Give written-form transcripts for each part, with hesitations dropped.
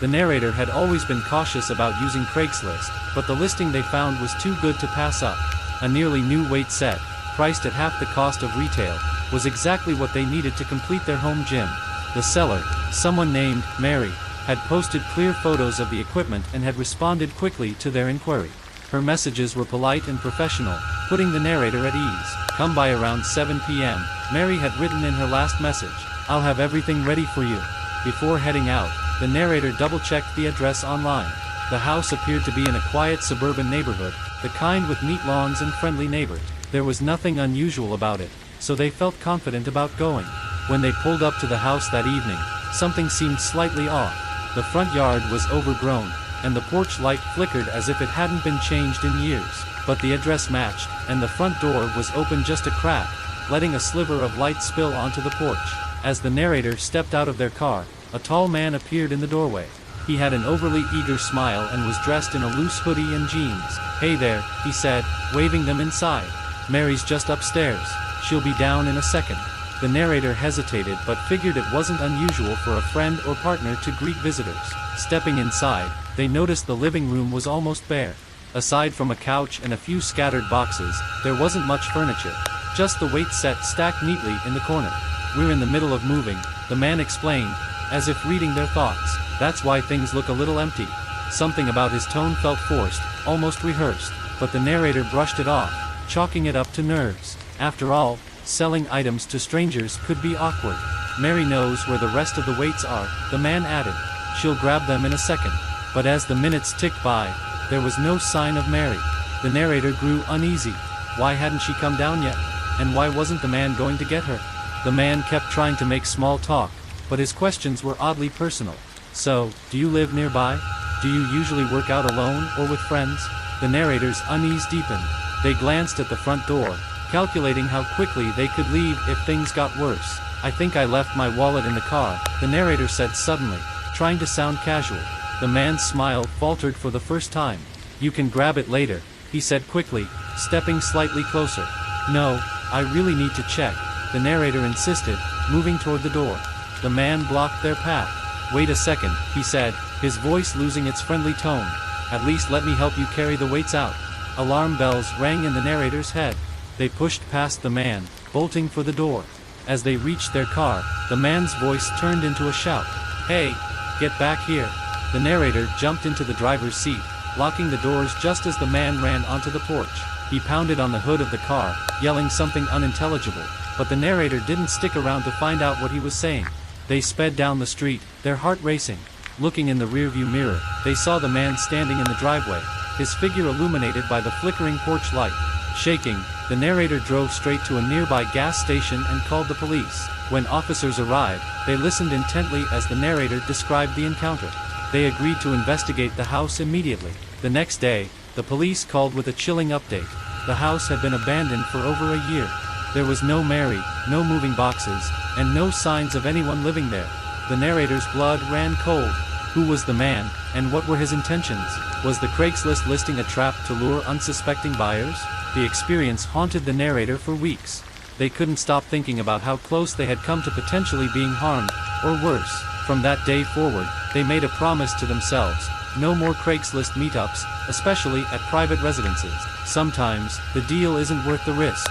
The narrator had always been cautious about using Craigslist, but the listing they found was too good to pass up. A nearly new weight set, priced at half the cost of retail, was exactly what they needed to complete their home gym. The seller, someone named Mary, had posted clear photos of the equipment and had responded quickly to their inquiry. Her messages were polite and professional, putting the narrator at ease. "Come by around 7 p.m., Mary had written in her last message. "I'll have everything ready for you." Before heading out, the narrator double-checked the address online. The house appeared to be in a quiet suburban neighborhood, the kind with neat lawns and friendly neighbors. There was nothing unusual about it, so they felt confident about going. When they pulled up to the house that evening, something seemed slightly off. The front yard was overgrown, and the porch light flickered as if it hadn't been changed in years. But the address matched, and the front door was open just a crack, letting a sliver of light spill onto the porch. As the narrator stepped out of their car, a tall man appeared in the doorway. He had an overly eager smile and was dressed in a loose hoodie and jeans. "Hey there," he said, waving them inside. "Mary's just upstairs. She'll be down in a second." The narrator hesitated but figured it wasn't unusual for a friend or partner to greet visitors. Stepping inside, they noticed the living room was almost bare. Aside from a couch and a few scattered boxes, there wasn't much furniture, just the weight set stacked neatly in the corner. "We're in the middle of moving," the man explained, as if reading their thoughts. "That's why things look a little empty." Something about his tone felt forced, almost rehearsed, but the narrator brushed it off, chalking it up to nerves. After all, selling items to strangers could be awkward. "Mary knows where the rest of the weights are," the man added. "She'll grab them in a second." But as the minutes ticked by, there was no sign of Mary. The narrator grew uneasy. Why hadn't she come down yet? And why wasn't the man going to get her? The man kept trying to make small talk, but his questions were oddly personal. "So, do you live nearby? Do you usually work out alone or with friends?" The narrator's unease deepened. They glanced at the front door, calculating how quickly they could leave if things got worse. "I think I left my wallet in the car," the narrator said suddenly, trying to sound casual. The man's smile faltered for the first time. "You can grab it later," he said quickly, stepping slightly closer. "No, I really need to check," the narrator insisted, moving toward the door. The man blocked their path. "Wait a second," he said, his voice losing its friendly tone. "At least let me help you carry the weights out." Alarm bells rang in the narrator's head. They pushed past the man, bolting for the door. As they reached their car, the man's voice turned into a shout. "Hey, get back here." The narrator jumped into the driver's seat, locking the doors just as the man ran onto the porch. He pounded on the hood of the car, yelling something unintelligible, but the narrator didn't stick around to find out what he was saying. They sped down the street, their heart racing. Looking in the rearview mirror, they saw the man standing in the driveway, his figure illuminated by the flickering porch light. Shaking, the narrator drove straight to a nearby gas station and called the police. When officers arrived, they listened intently as the narrator described the encounter. They agreed to investigate the house immediately. The next day, the police called with a chilling update. The house had been abandoned for over a year. There was no Mary, no moving boxes, and no signs of anyone living there. The narrator's blood ran cold. Who was the man, and what were his intentions? Was the Craigslist listing a trap to lure unsuspecting buyers? The experience haunted the narrator for weeks. They couldn't stop thinking about how close they had come to potentially being harmed, or worse. From that day forward, they made a promise to themselves: no more Craigslist meetups, especially at private residences. Sometimes, the deal isn't worth the risk.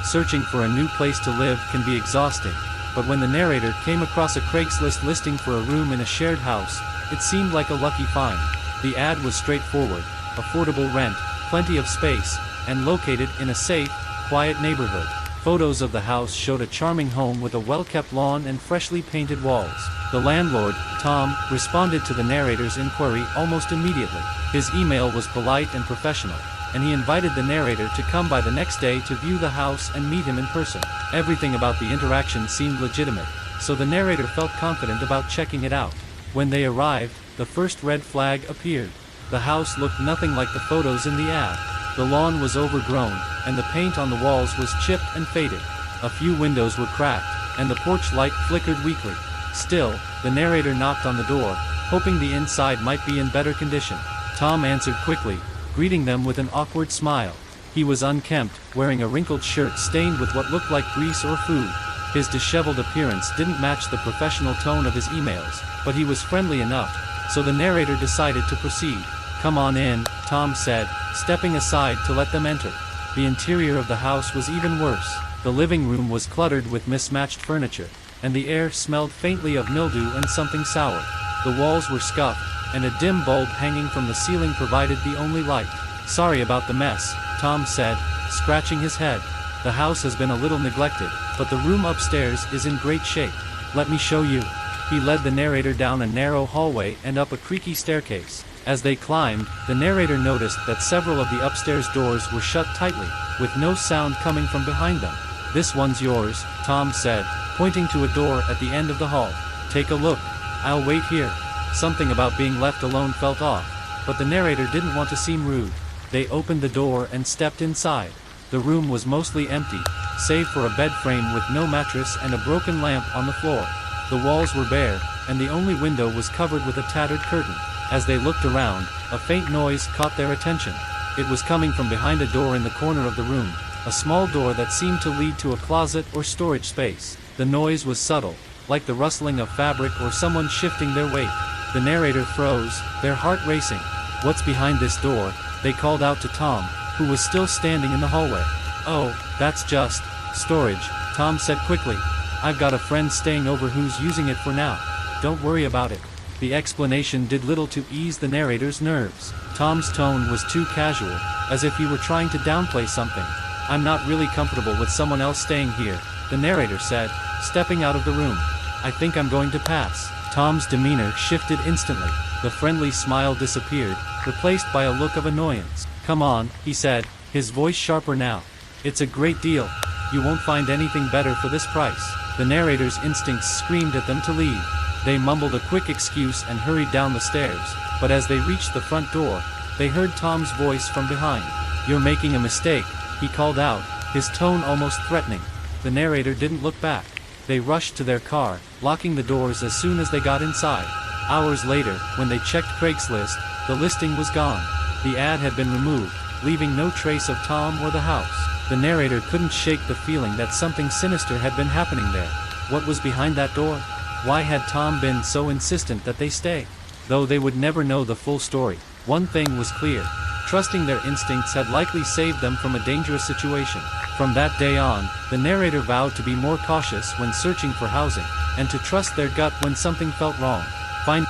Searching for a new place to live can be exhausting, but when the narrator came across a Craigslist listing for a room in a shared house, it seemed like a lucky find. The ad was straightforward: affordable rent, plenty of space, and located in a safe, quiet neighborhood. Photos of the house showed a charming home with a well-kept lawn and freshly painted walls. The landlord, Tom, responded to the narrator's inquiry almost immediately. His email was polite and professional, and he invited the narrator to come by the next day to view the house and meet him in person. Everything about the interaction seemed legitimate, so the narrator felt confident about checking it out. When they arrived, the first red flag appeared. The house looked nothing like the photos in the ad. The lawn was overgrown, and the paint on the walls was chipped and faded. A few windows were cracked, and the porch light flickered weakly. Still, the narrator knocked on the door, hoping the inside might be in better condition. Tom answered quickly, greeting them with an awkward smile. He was unkempt, wearing a wrinkled shirt stained with what looked like grease or food. His disheveled appearance didn't match the professional tone of his emails, but he was friendly enough, so the narrator decided to proceed. "Come on in," Tom said, stepping aside to let them enter. The interior of the house was even worse. The living room was cluttered with mismatched furniture, and the air smelled faintly of mildew and something sour. The walls were scuffed, and a dim bulb hanging from the ceiling provided the only light. "Sorry about the mess," Tom said, scratching his head. "The house has been a little neglected, but the room upstairs is in great shape. Let me show you." He led the narrator down a narrow hallway and up a creaky staircase. As they climbed, the narrator noticed that several of the upstairs doors were shut tightly, with no sound coming from behind them. "This one's yours," Tom said, pointing to a door at the end of the hall. "Take a look. I'll wait here." Something about being left alone felt off, but the narrator didn't want to seem rude. They opened the door and stepped inside. The room was mostly empty, save for a bed frame with no mattress and a broken lamp on the floor. The walls were bare, and the only window was covered with a tattered curtain. As they looked around, a faint noise caught their attention. It was coming from behind a door in the corner of the room, a small door that seemed to lead to a closet or storage space. The noise was subtle, like the rustling of fabric or someone shifting their weight. The narrator froze, their heart racing. "What's behind this door?" they called out to Tom, who was still standing in the hallway. "Oh, that's just storage," Tom said quickly. "I've got a friend staying over who's using it for now. Don't worry about it." The explanation did little to ease the narrator's nerves. Tom's tone was too casual, as if he were trying to downplay something. "I'm not really comfortable with someone else staying here," the narrator said, stepping out of the room. "I think I'm going to pass." Tom's demeanor shifted instantly. The friendly smile disappeared, replaced by a look of annoyance. "Come on," he said, his voice sharper now. "It's a great deal. You won't find anything better for this price." The narrator's instincts screamed at them to leave. They mumbled a quick excuse and hurried down the stairs, but as they reached the front door, they heard Tom's voice from behind. "You're making a mistake," he called out, his tone almost threatening. The narrator didn't look back. They rushed to their car, locking the doors as soon as they got inside. Hours later, when they checked Craigslist, the listing was gone. The ad had been removed, leaving no trace of Tom or the house. The narrator couldn't shake the feeling that something sinister had been happening there. What was behind that door? Why had Tom been so insistent that they stay? Though they would never know the full story, one thing was clear. Trusting their instincts had likely saved them from a dangerous situation. From that day on, the narrator vowed to be more cautious when searching for housing, and to trust their gut when something felt wrong. Finding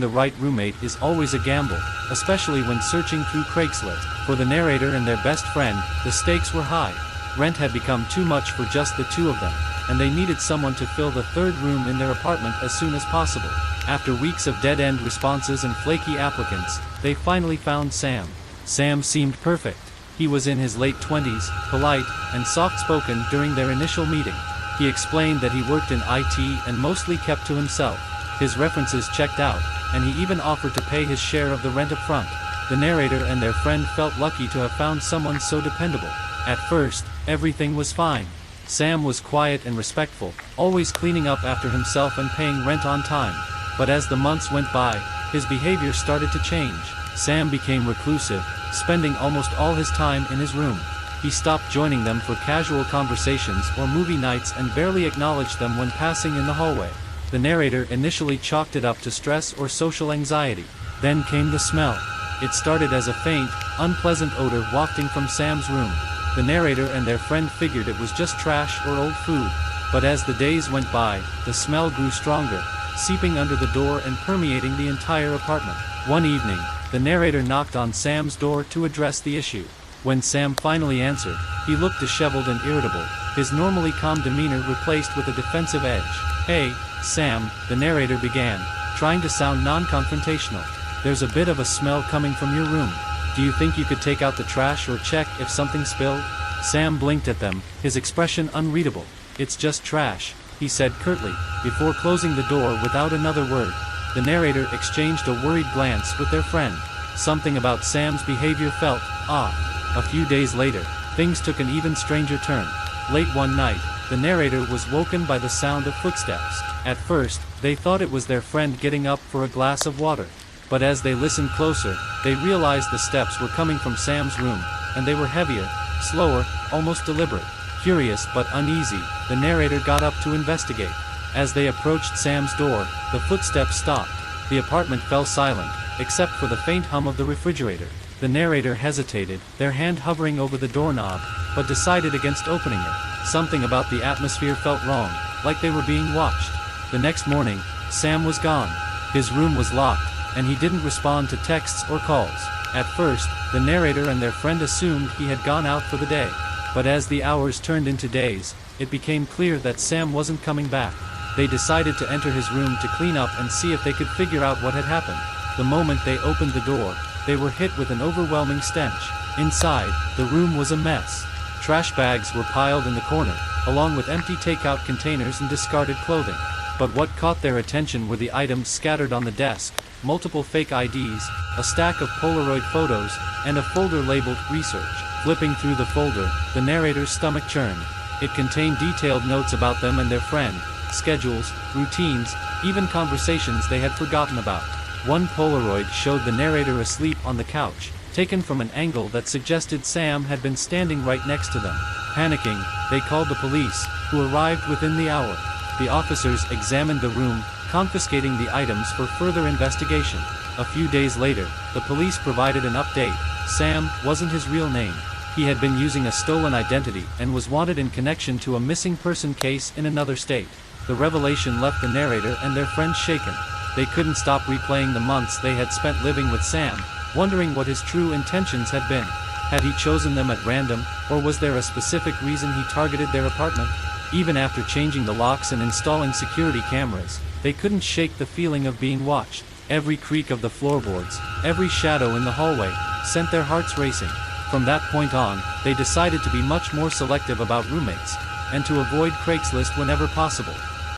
the right roommate is always a gamble, especially when searching through Craigslist. For the narrator and their best friend, the stakes were high. Rent had become too much for just the two of them, and they needed someone to fill the third room in their apartment as soon as possible. After weeks of dead-end responses and flaky applicants, they finally found Sam. Sam seemed perfect. He was in his late 20s, polite, and soft-spoken during their initial meeting. He explained that he worked in IT and mostly kept to himself. His references checked out, and he even offered to pay his share of the rent up front. The narrator and their friend felt lucky to have found someone so dependable. At first, everything was fine. Sam was quiet and respectful, always cleaning up after himself and paying rent on time. But as the months went by, his behavior started to change. Sam became reclusive, spending almost all his time in his room. He stopped joining them for casual conversations or movie nights and barely acknowledged them when passing in the hallway. The narrator initially chalked it up to stress or social anxiety. Then came the smell. It started as a faint, unpleasant odor wafting from Sam's room. The narrator and their friend figured it was just trash or old food. But as the days went by, the smell grew stronger, seeping under the door and permeating the entire apartment. One evening, the narrator knocked on Sam's door to address the issue. When Sam finally answered, he looked disheveled and irritable, his normally calm demeanor replaced with a defensive edge. "Hey, Sam," the narrator began, trying to sound non-confrontational. "There's a bit of a smell coming from your room. Do you think you could take out the trash or check if something spilled?" Sam blinked at them, his expression unreadable. "It's just trash," he said curtly, before closing the door without another word. The narrator exchanged a worried glance with their friend. Something about Sam's behavior felt off. A few days later, things took an even stranger turn. Late one night, the narrator was woken by the sound of footsteps. At first, they thought it was their friend getting up for a glass of water. But as they listened closer, they realized the steps were coming from Sam's room, and they were heavier, slower, almost deliberate. Curious but uneasy, the narrator got up to investigate. As they approached Sam's door, the footsteps stopped. The apartment fell silent, except for the faint hum of the refrigerator. The narrator hesitated, their hand hovering over the doorknob, but decided against opening it. Something about the atmosphere felt wrong, like they were being watched. The next morning, Sam was gone. His room was locked, and he didn't respond to texts or calls. At first, the narrator and their friend assumed he had gone out for the day. But as the hours turned into days, it became clear that Sam wasn't coming back. They decided to enter his room to clean up and see if they could figure out what had happened. The moment they opened the door, they were hit with an overwhelming stench. Inside, the room was a mess. Trash bags were piled in the corner, along with empty takeout containers and discarded clothing. But what caught their attention were the items scattered on the desk: multiple fake IDs, a stack of Polaroid photos, and a folder labeled Research. Flipping through the folder, the narrator's stomach churned. It contained detailed notes about them and their friend, schedules, routines, even conversations they had forgotten about. One Polaroid showed the narrator asleep on the couch, taken from an angle that suggested Sam had been standing right next to them. Panicking, they called the police, who arrived within the hour. The officers examined the room, confiscating the items for further investigation. A few days later, the police provided an update. Sam wasn't his real name. He had been using a stolen identity and was wanted in connection to a missing person case in another state. The revelation left the narrator and their friends shaken. They couldn't stop replaying the months they had spent living with Sam, wondering what his true intentions had been. Had he chosen them at random, or was there a specific reason he targeted their apartment? Even after changing the locks and installing security cameras, they couldn't shake the feeling of being watched. Every creak of the floorboards, every shadow in the hallway, sent their hearts racing. From that point on, they decided to be much more selective about roommates, and to avoid Craigslist whenever possible.